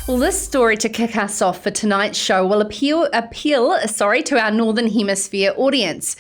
Well, this story to kick us off for tonight's show will appeal to our Northern Hemisphere audience,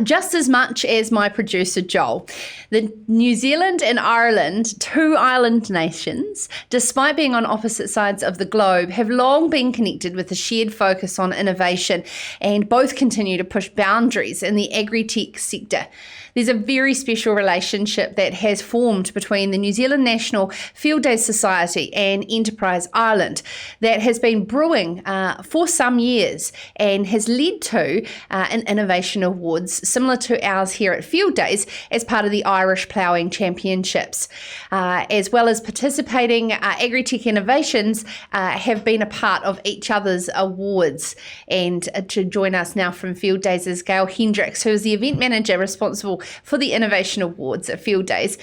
just as much as my producer Joel. The New Zealand and Ireland, two island nations, despite being on opposite sides of the globe, have long been connected with a shared focus on innovation, and both continue to push boundaries in the agri-tech sector. There's a very special relationship that has formed between the New Zealand National Fieldays Society and Enterprise Ireland that has been brewing for some years and has led to an innovation awards similar to ours here at Fieldays as part of the Irish Ploughing Championships. As well as participating, agri-tech innovations have been a part of each other's awards. And to join us now from Fieldays is Gail Hendricks, who is the event manager responsible for the Innovation Awards at Fieldays,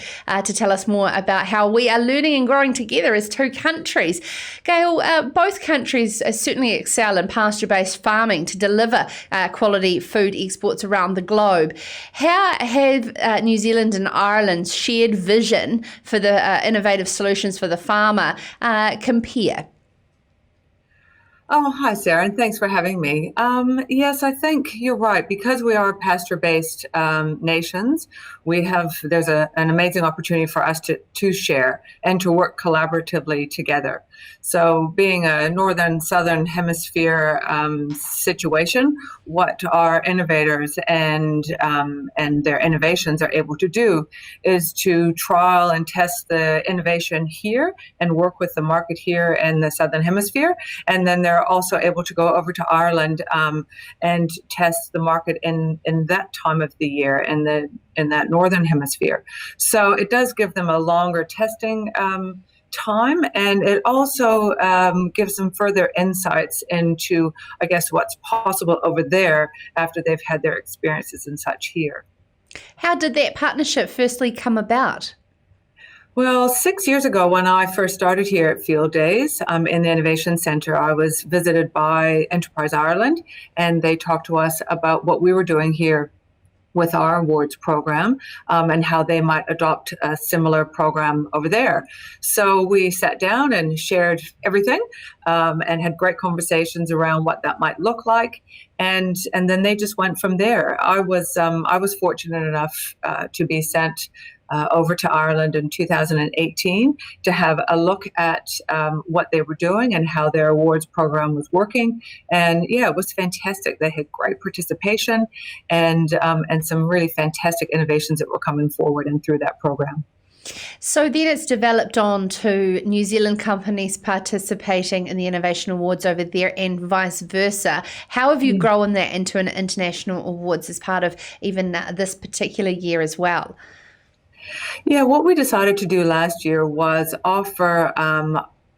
to tell us more about how we are learning and growing together as two countries. Gail, both countries certainly excel in pasture-based farming to deliver quality food exports around the globe. How have New Zealand and Ireland's shared vision for the innovative solutions for the farmer compare? Oh, hi, Sarah, and thanks for having me. Yes, I think you're right. Because we are pasture-based nations, there's an amazing opportunity for us to share and to work collaboratively together. So being a southern hemisphere situation, what our innovators and their innovations are able to do is to trial and test the innovation here and work with the market here in the southern hemisphere. And then they're also able to go over to Ireland and test the market in that time of the year in that northern hemisphere. So it does give them a longer testing time, and it also gives them further insights into, I guess, what's possible over there after they've had their experiences and such here. How did that partnership firstly come about? Well, 6 years ago, when I first started here at Fieldays in the Innovation Centre, I was visited by Enterprise Ireland, and they talked to us about what we were doing here with our awards program and how they might adopt a similar program over there. So we sat down and shared everything and had great conversations around what that might look like. And then they just went from there. I was fortunate enough to be sent over to Ireland in 2018 to have a look at what they were doing and how their awards program was working. And yeah, it was fantastic. They had great participation and some really fantastic innovations that were coming forward and through that program. So then it's developed on to New Zealand companies participating in the Innovation Awards over there and vice versa. How have you grown that into an international awards as part of even this particular year as well? Yeah, what we decided to do last year was offer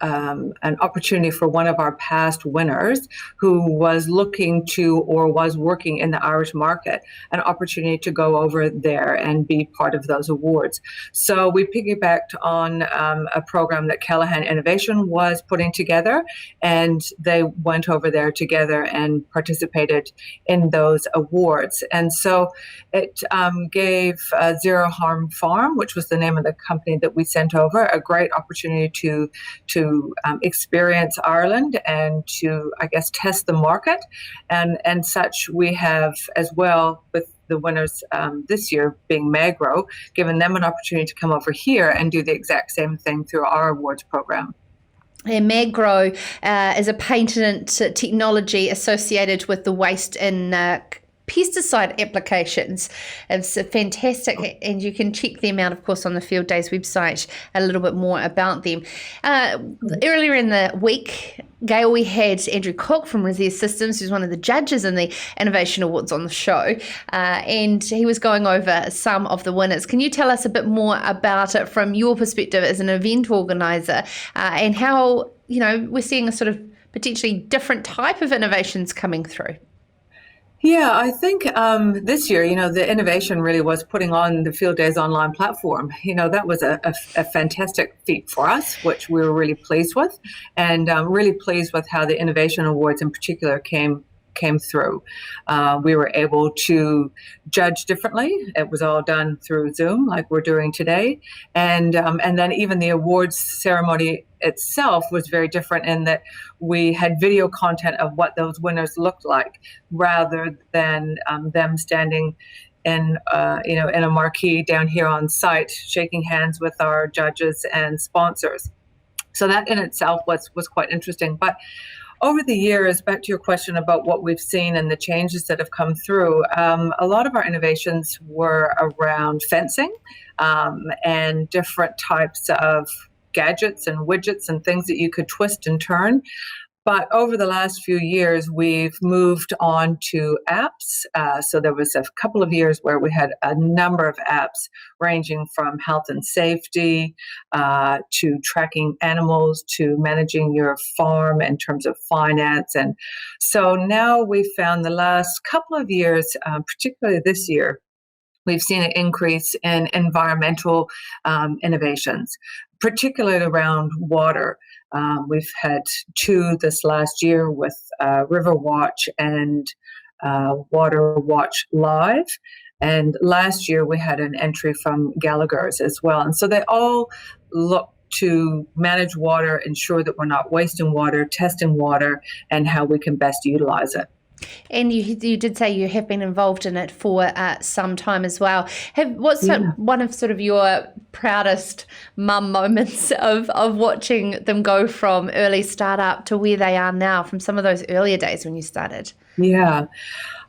an opportunity for one of our past winners who was looking to or was working in the Irish market, an opportunity to go over there and be part of those awards. So we piggybacked on a program that Callahan Innovation was putting together, and they went over there together and participated in those awards. And so it gave Zero Harm Farm, which was the name of the company that we sent over, a great opportunity to experience Ireland and to, I guess, test the market and such. We have as well, with the winners this year being Magro, given them an opportunity to come over here and do the exact same thing through our awards program. And Magro is a patented technology associated with the waste in pesticide applications. It's fantastic, and you can check them out, of course, on the Fieldays website a little bit more about them. Earlier in the week, Gail, we had Andrew Cook from Reserve Systems, who's one of the judges in the Innovation Awards on the show, and he was going over some of the winners. Can you tell us a bit more about it from your perspective as an event organizer, and how, we're seeing a sort of potentially different type of innovations coming through? Yeah, I think this year, the innovation really was putting on the Fieldays online platform. That was a fantastic feat for us, which we were really pleased with, and really pleased with how the Innovation Awards in particular came came through. We were able to judge differently. It was all done through Zoom, like we're doing today, and then even the awards ceremony itself was very different in that we had video content of what those winners looked like, rather than them standing in in a marquee down here on site, shaking hands with our judges and sponsors. So that in itself was quite interesting. But over the years, back to your question about what we've seen and the changes that have come through, a lot of our innovations were around fencing and different types of gadgets and widgets and things that you could twist and turn. But over the last few years, we've moved on to apps. So there was a couple of years where we had a number of apps ranging from health and safety to tracking animals to managing your farm in terms of finance. And so now we've found the last couple of years, particularly this year, we've seen an increase in environmental innovations, particularly around water. We've had 2 this last year with River Watch and Water Watch Live. And last year we had an entry from Gallagher's as well. And so they all look to manage water, ensure that we're not wasting water, testing water, and how we can best utilize it. And you did say you have been involved in it for some time as well. What's one of sort of your proudest mum moments of watching them go from early startup to where they are now, from some of those earlier days when you started? Yeah,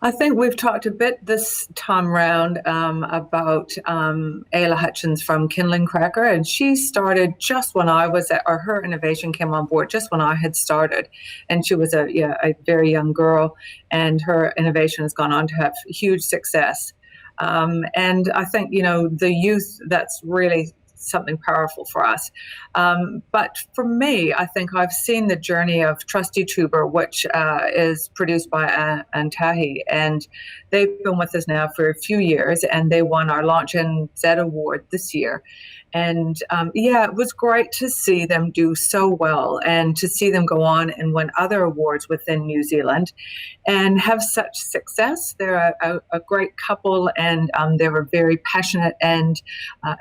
I think we've talked a bit this time round about Ayla Hutchins from Kindling Cracker, and she started just when I was or her innovation came on board just when I had started, and she was a very young girl, and her innovation has gone on to have huge success. And I think the youth, that's really something powerful for us. But for me, I think I've seen the journey of Trusty Tuber, which is produced by Antahi, and they've been with us now for a few years, and they won our Launch NZ Award this year. And it was great to see them do so well and to see them go on and win other awards within New Zealand and have such success. They're a great couple, and they were very passionate and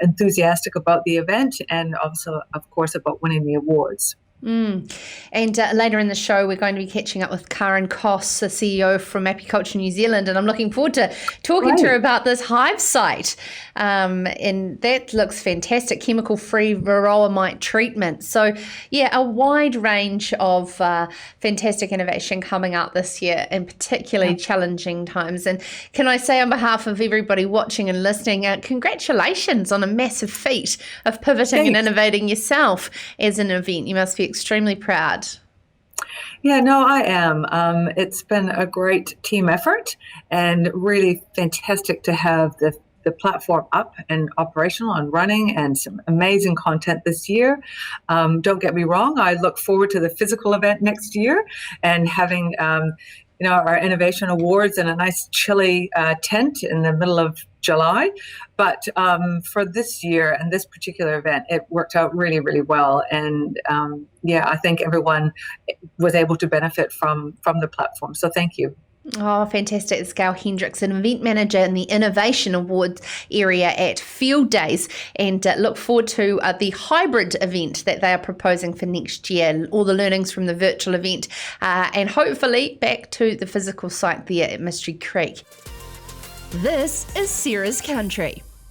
enthusiastic about the event, and also, of course, about winning the awards. And later in the show, we're going to be catching up with Karen Koss, the CEO from Apiculture New Zealand, and I'm looking forward to talking to her about this hive site. And that looks fantastic, chemical-free varroa mite treatment. So, a wide range of fantastic innovation coming up this year in particularly challenging times. And can I say on behalf of everybody watching and listening, congratulations on a massive feat of pivoting and innovating yourself as an event. You must be extremely proud. Yeah, no, I am. It's been a great team effort and really fantastic to have the platform up and operational and running, and some amazing content this year. Don't get me wrong, I look forward to the physical event next year and having our innovation awards in a nice chilly tent in the middle of July. But for this year and this particular event, it worked out really, really well. And I think everyone was able to benefit from the platform. So thank you. Oh, fantastic. It's Gail Hendricks, an event manager in the Innovation Awards area at Fieldays, and look forward to the hybrid event that they are proposing for next year, all the learnings from the virtual event, and hopefully back to the physical site there at Mystery Creek. This is Sarah's Country.